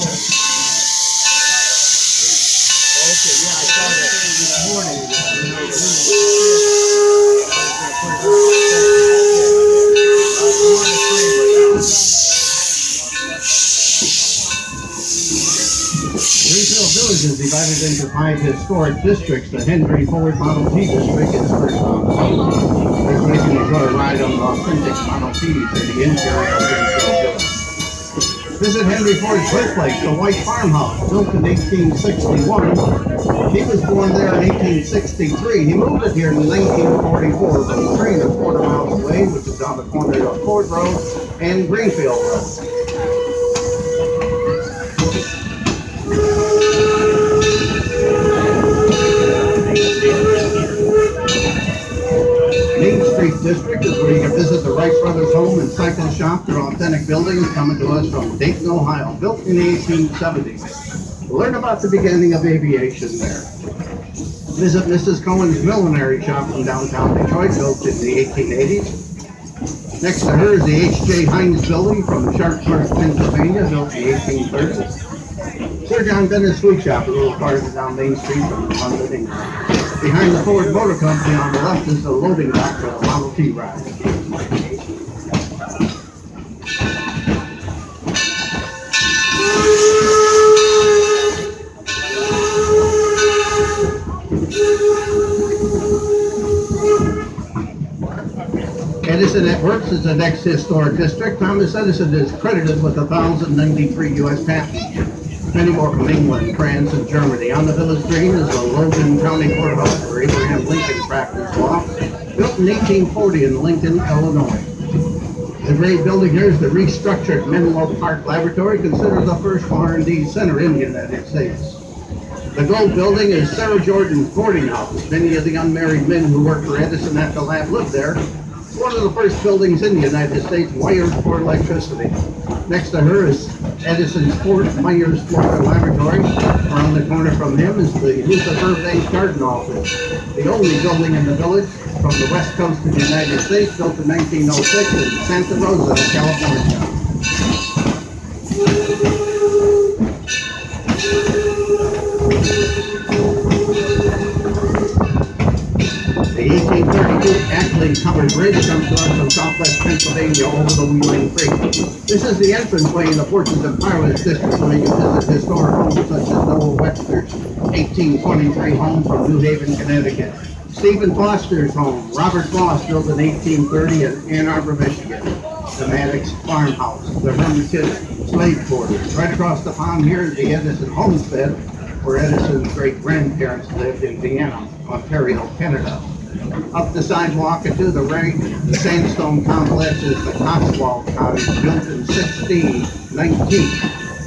Okay, yeah, I saw that this morning. Greenfield Village is divided into 5 historic districts. The Henry Ford Model T district is first on the road. This way you can enjoy a ride on the authentic Model Ts in the interior of Greenfield Village. Visit Henry Ford's birthplace, the White Farmhouse, built in 1861. He was born there in 1863. He moved it here in 1944 from a 3¼ miles away, which is on the corner of Ford Road and Greenfield Road. Main Street District is where you can visit the Wright Brothers Home and Cycle Shop. They're authentic buildings coming to us from Dayton, Ohio, built in the 1870s. Learn about the beginning of aviation there. Visit Mrs. Cohen's Millinery Shop in downtown Detroit, built in the 1880s. Next to her is the H.J. Heinz Building from Sharpsburg, Pennsylvania, built in the 1830s. Sir John Dennis Sweet Shop, a little farther down Main Street from London, England. Behind the Ford Motor Company on the left is the loading dock for the Model T ride. Edison at Works is the next historic district. Thomas Edison is credited with 1,093 U.S. patents. Many more from England, France, and Germany. On the village green is the Logan County Courthouse where Abraham Lincoln practiced law, built in 1840 in Lincoln, Illinois. The gray building here is the restructured Menlo Park Laboratory, considered the first R&D center in the United States. The gold building is Sarah Jordan's boarding house. Many of the unmarried men who worked for Edison at the lab lived there. It's one of the first buildings in the United States wired for electricity. Next to her is Edison's Fort Myers, Florida Laboratory. Around the corner from him is the Luther Burbank Garden Office, the only building in the village from the west coast of the United States, built in 1906 in Santa Rosa, California. The 1832 Ackley Covered Bridge comes to us from southwest Pennsylvania over the Wheeling Creek. This is the entranceway in the Fortunes and Pilots District, where you can visit historic homes such as Noah Webster's 1823 home from New Haven, Connecticut. Stephen Foster's home, Robert Foss, built in 1830 in Ann Arbor, Michigan. The Maddox Farmhouse, the Hermitage Slave Quarters. Right across the pond here is the Edison Homestead, where Edison's great-grandparents lived in Vienna, Ontario, Canada. Up the sidewalk and to the right, the sandstone complex is the Cotswold Cottage, built in 1619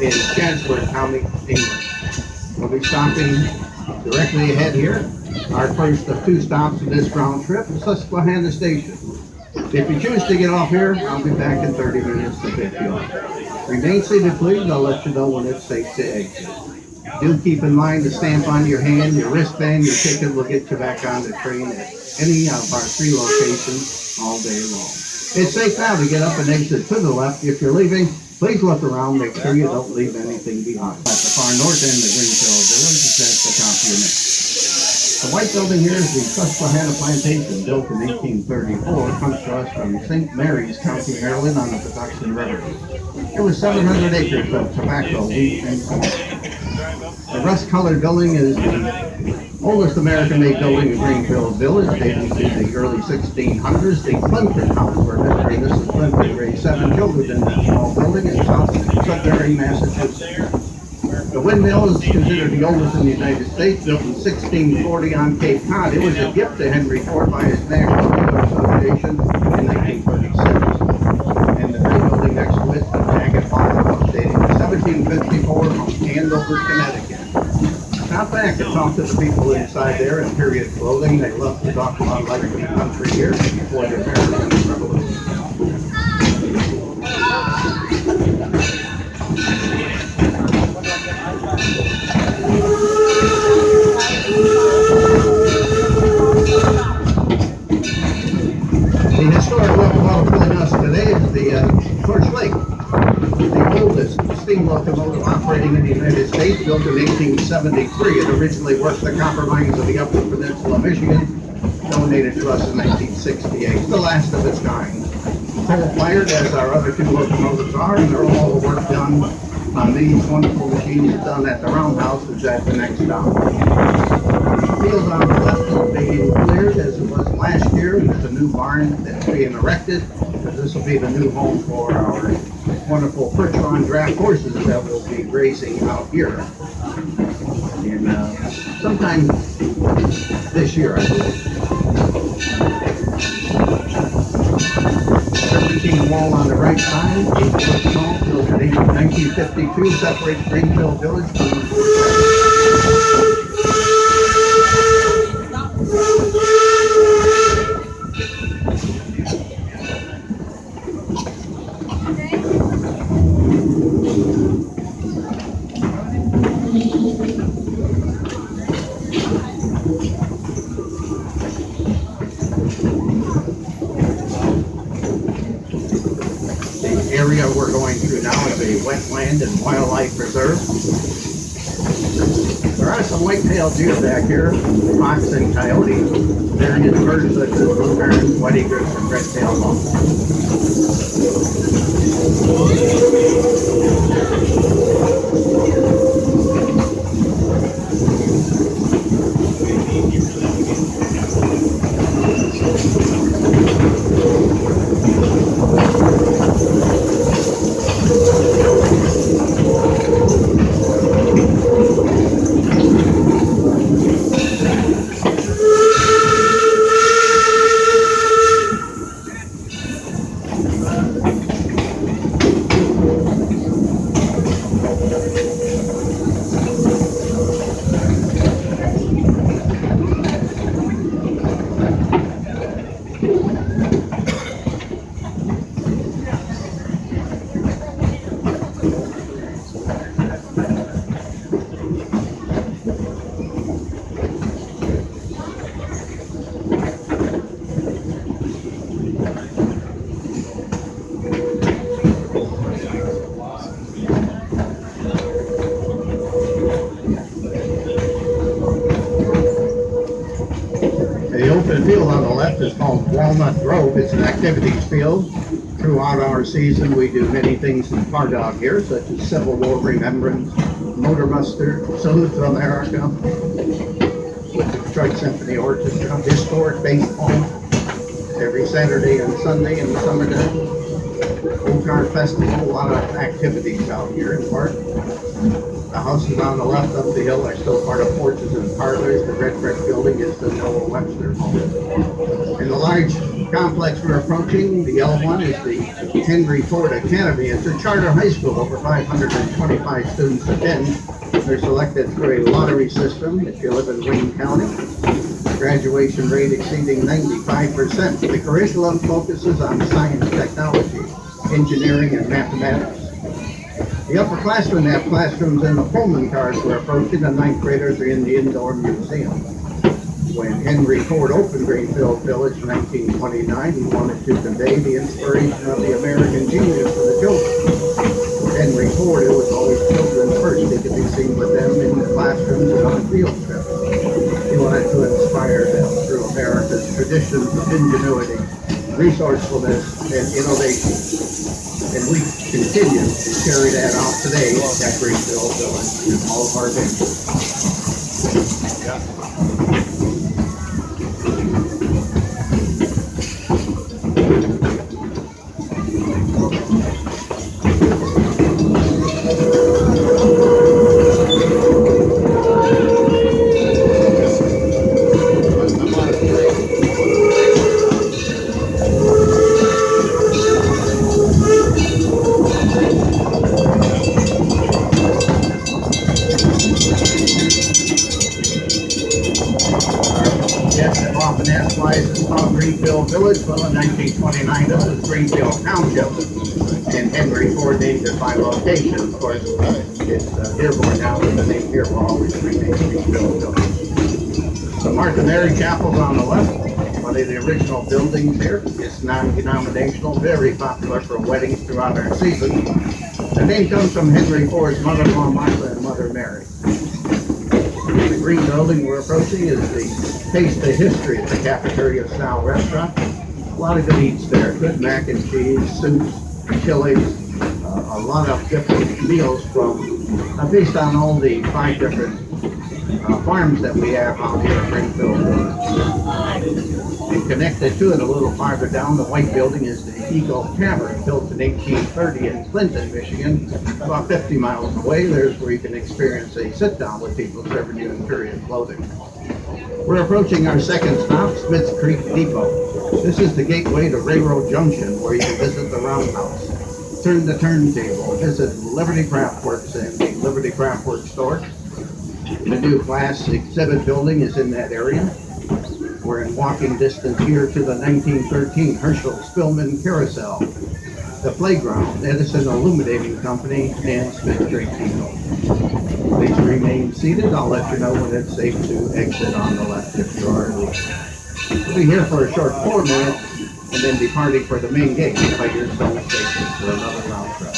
in Chancellor County, England. We'll be stopping directly ahead here. Our first of 2 stops in this round trip is Susquehanna Station. If you choose to get off here, I'll be back in 30 minutes to pick you up. Remain seated, please. I'll let you know when it's safe to exit. Do keep in mind the stamp on your hand, your wristband, your ticket will get you back on the train at any of our 3 locations all day long. It's safe now to get up and exit to the left. If you're leaving, please look around, make sure you don't leave anything behind. At the far north end of Greenfield Village, it's at the top of your neck. The white building here is the Susquehanna Plantation, built in 1834, comes to us from St. Mary's, County, Maryland, on the Patuxent River. It was 700 acres of tobacco, wheat, and corn. The rust-colored building is the oldest American-made building in Greenfield Village, dating to the early 1600s. The Plimpton House, where Mr. and Mrs. Plimpton raised 7 children in that small building in South Sudbury, Massachusetts. The windmill is considered the oldest in the United States, built in 1640 on Cape Cod. It was a gift to Henry Ford by his National Wheeler Association in 1936. And the new building next to it, the Jacket Farmhouse, dating to 1754 from Andover, Connecticut. Stop back and talk to the people inside there in period clothing. They love to talk about life in the country here before the American Revolution. The historic locomotive filling us today is the Torch Lake, the oldest steam locomotive operating in the United States, built in 1873. It originally worked the copper mines of the Upper Peninsula of Michigan, donated to us in 1968, the last of its kind. Coal-fired, as our other two locomotives are, and all the work done on these wonderful machines done at the roundhouse is at the next stop. The field on the left is being cleared as it was last year. There's a new barn that's being erected, because this will be the new home for our wonderful perch-on draft horses that will be grazing out here. And sometime this year, I believe. Serpentine wall on the right side, 8 foot tall, built in 1952, separates Greenfield Village from the Fort. Area we're going through now is a wetland and wildlife reserve. There are some white-tailed deer back here, fox and coyote, various birds such as blue herons, white egrets, and red-tailed hawks. The open field on the left is called Walnut Grove. It's an activities field. Throughout our season, we do many things in Far Dog here, such as Civil War remembrance, motor muster, salute to America, with the Detroit Symphony Orchestra, historic baseball every Saturday and Sunday in the summertime, Old Car Festival, a lot of activities out here in park. The houses on the left up the hill are still part of porches and parlors. The red brick building is the Noah Webster home. In the large complex we're approaching, the yellow one, is the Henry Ford Academy. It's a charter high school. Over 525 students attend. They're selected through a lottery system if you live in Wayne County. Graduation rate exceeding 95%. The curriculum focuses on science, technology, engineering, and mathematics. The upperclassmen have classrooms in the Pullman cars we're approaching. The ninth graders are in the indoor museum. When Henry Ford opened Greenfield Village in 1929, he wanted to convey the inspiration of the American genius to the children. For Henry Ford, it was always children first. They could be seen with them in the classrooms and on field trips. He wanted to inspire them through America's traditions of ingenuity, resourcefulness, and innovation. And we continue to carry that out today at Greenfield Village in all of our venues. Often asked why is it called Greenfield Village? Well, in 1929, this was Greenfield Township, and Henry Ford named it by location. Of course, it's Dearborn now, but the name here will always remain Greenfield Village. The Martha Mary Chapel's on the left, one of the original buildings here. It's non-denominational, very popular for weddings throughout our season. The name comes from Henry Ford's mother-in-law Martha and mother Mary. The green building we're approaching is the Taste the History of the Cafeteria Style Restaurant. A lot of good eats there. Good mac and cheese, soups, chilies, a lot of different meals based on all the 5 different farms that we have out here at Greenfield Village. And connected to it a little farther down, the white building is the Eagle Tavern, built in 1830 in Clinton, Michigan. About 50 miles away, there's where you can experience a sit-down with people serving you in period clothing. We're approaching our second stop, Smith's Creek Depot. This is the gateway to Railroad Junction, where you can visit the Roundhouse, turn the turntable, visit Liberty Craft Works and the Liberty Craft Works store. The new class exhibit building is in that area. We're in walking distance here to the 1913 Herschel Spillman Carousel, the playground, Edison Illuminating Company, and Smith Creek Depot. Please remain seated. I'll let you know when it's safe to exit on the left if you are leaving. We'll be here for a short 4 minutes and then departing for the main gate by your Stone Station for another round trip.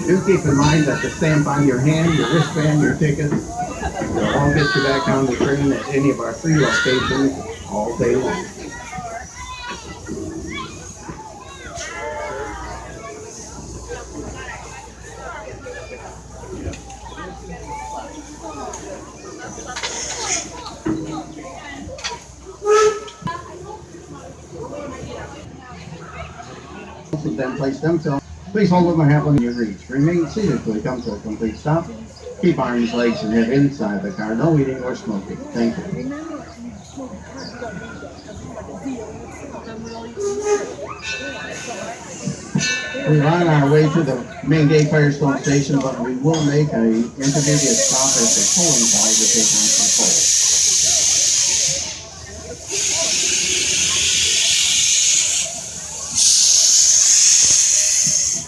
Do keep in mind that the stamp on your hand, your wristband, your ticket, will all get you back on the train at any of our 3 locations all day long. Then place them till. Please hold them or have them in your reach. Remain seated till we come to a complete stop. Keep arms, legs, and head inside the car. No eating or smoking. Thank you. We're on our way to the main gate Firestone Station, but we will make an intermediate stop at the tolling side to take on some coal.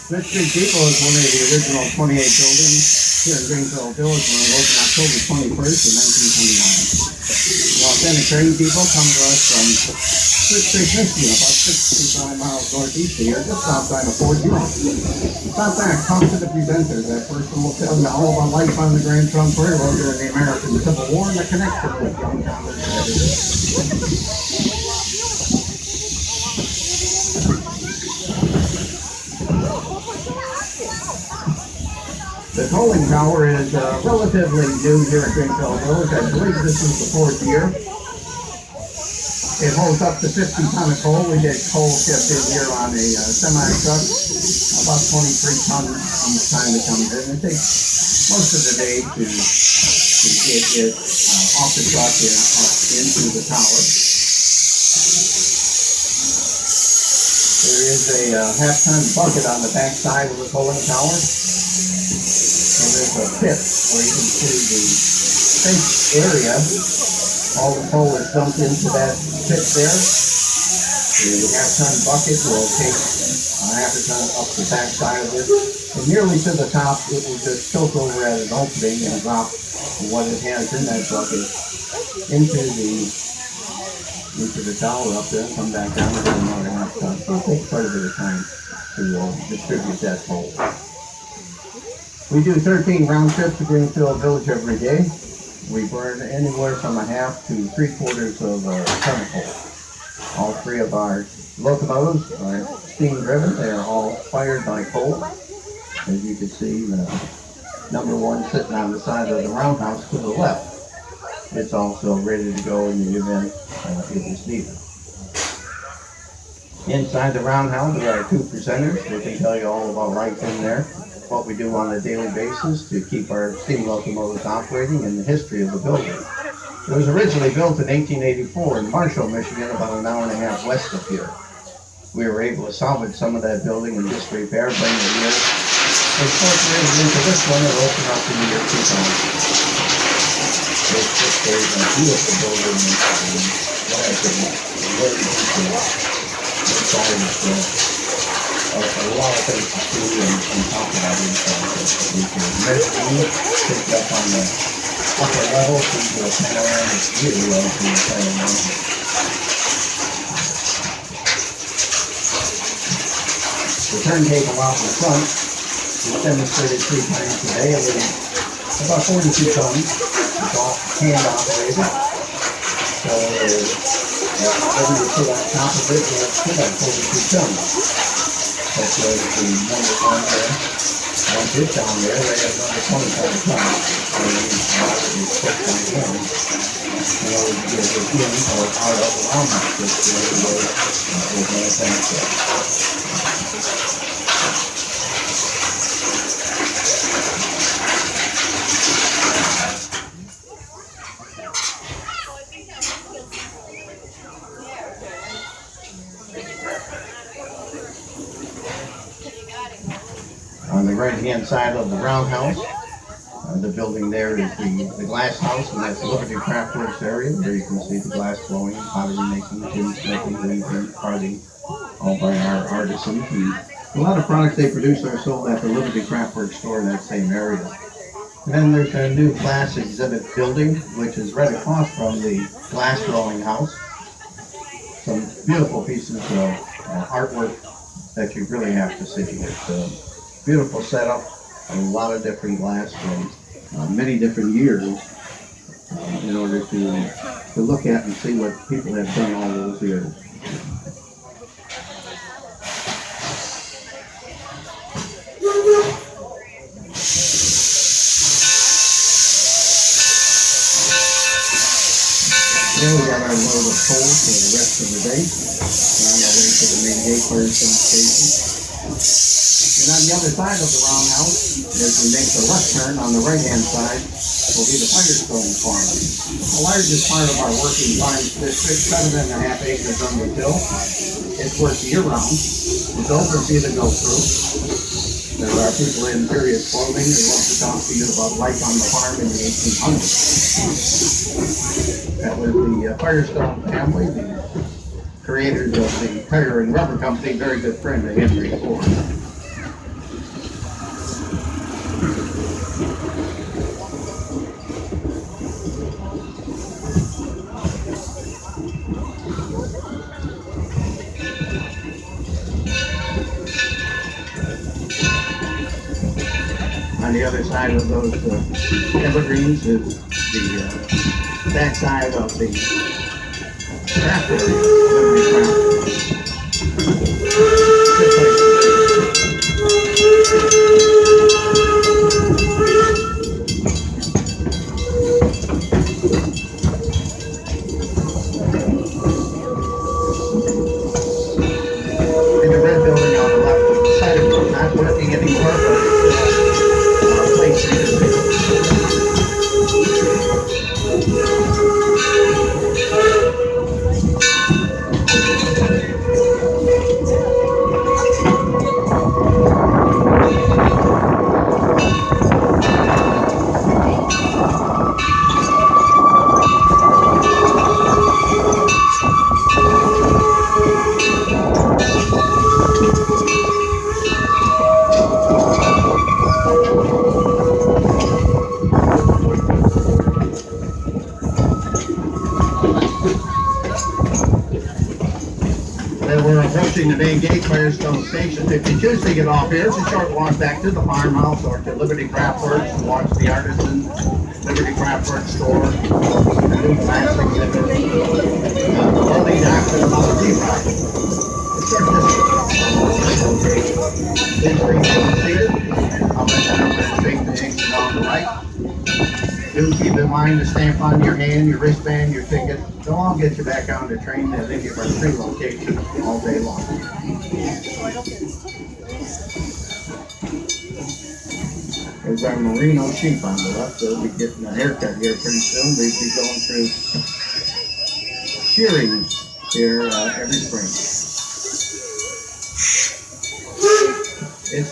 Smith Creek Depot is one of the original 28 buildings here in Greenfield Village when it opened October 21st of 1929. The authentic train depot come to us from Smith Creek, Michigan, about 65 miles northeast of here, just outside of Fort York. Stop back, talk to the presenter. That person will tell you all about life on the Grand Trunk Railroad during the American Civil War and the connection with young Congress editors. The tolling tower is relatively new here at Greenfield Village. I believe this is the 4th year. It holds up to 50 tons of coal. We get coal shipped in here on a semi-truck, about 23 tons each time it comes in. It takes most of the day to get it off the truck and up into the tower. There is a half-ton bucket on the back side of the tolling tower. And there's a pit where you can see the safe area. All the coal is dumped into that pit there. The half-ton bucket will take half a ton up the back side of it. And nearly to the top, it will just tilt over at an opening and drop what it has in that bucket into the tower up there and come back down to another half ton. So it takes quite a bit of time to distribute that coal. We do 13 round trips to Greenfield Village every day. We burn anywhere from a half to 3/4 of a ton of coal. All 3 of our locomotives are steam driven. They are all fired by coal. As you can see, the number 1 sitting on the side of the roundhouse to the left. It's also ready to go in the event it is needed. Inside the roundhouse, there are 2 presenters. They can tell you all about life in there, what we do on a daily basis to keep our steam locomotives operating, and the history of the building. It was originally built in 1884 in Marshall, Michigan, about an hour and a half west of here. We were able to salvage some of that building in disrepair, bring it here, incorporated into this one, and open up in the year 2000. It's just a beautiful building, what I think very interesting. A lot of things to see and talk about inside. We can measure pick up on the upper level to do a panoramic view of the entire mountain. The turntable out in the front It's demonstrated 3 times today. It weighs about 42 tons. It's all hand operated. So whatever you put on top of it will fit at 42 tons. That's the number one there. Once it's down there, they have another 25 tons. So you need to obviously put by hand in order to get it in or out of around that system the way it was manufactured. On the right-hand side of the roundhouse, the building there is the glass house, and that's the Liberty Craft Works area, where you can see the glass blowing, pottery making, tinsmithing, weaving, carving, all by our artisans. And a lot of products they produce are sold at the Liberty Craft Works store in that same area. And then there's a new glass exhibit building, which is right across from the glass blowing house. Some beautiful pieces of artwork that you really have to see. It's a beautiful setup, a lot of different glass from many different years in order to look at and see what people have done all those years. Then we got our load of coal for the rest of the day. We're on our way to the main gate Firestone Station. And on the other side of the roundhouse, as we make the left turn on the right-hand side, will be the Firestone Farm. The largest part of our working farms district, 7.5 acres on the hill. It's worked year-round. It's open for you to go through. There are people in various clothing who want to talk to you about life on the farm in the 1800s. That was the Firestone family, the creators of the tire and rubber company, very good friend of Henry Ford. On the other side of those evergreens is the back side of the craft area, Liberty Craft. Good place in the red building on the left side of it, not working anymore, but we're approaching the main gate, Firestone Station. If you choose to get off here, it's a short walk back to the farmhouse or to Liberty Craft Works to watch the artisan, Liberty Craft Works store, the new glass exhibit, all these actions about the tea project. It's short distance. Please bring them seated. I'll let you know when to take the exit on the right. Do keep in mind the stamp on your hand, your wristband, your ticket. They'll all get you back on the train, and they give our 3 locations all day long. There's our merino sheep on the left. They'll be getting a haircut here pretty soon. They'll be going through shearing here every spring. It's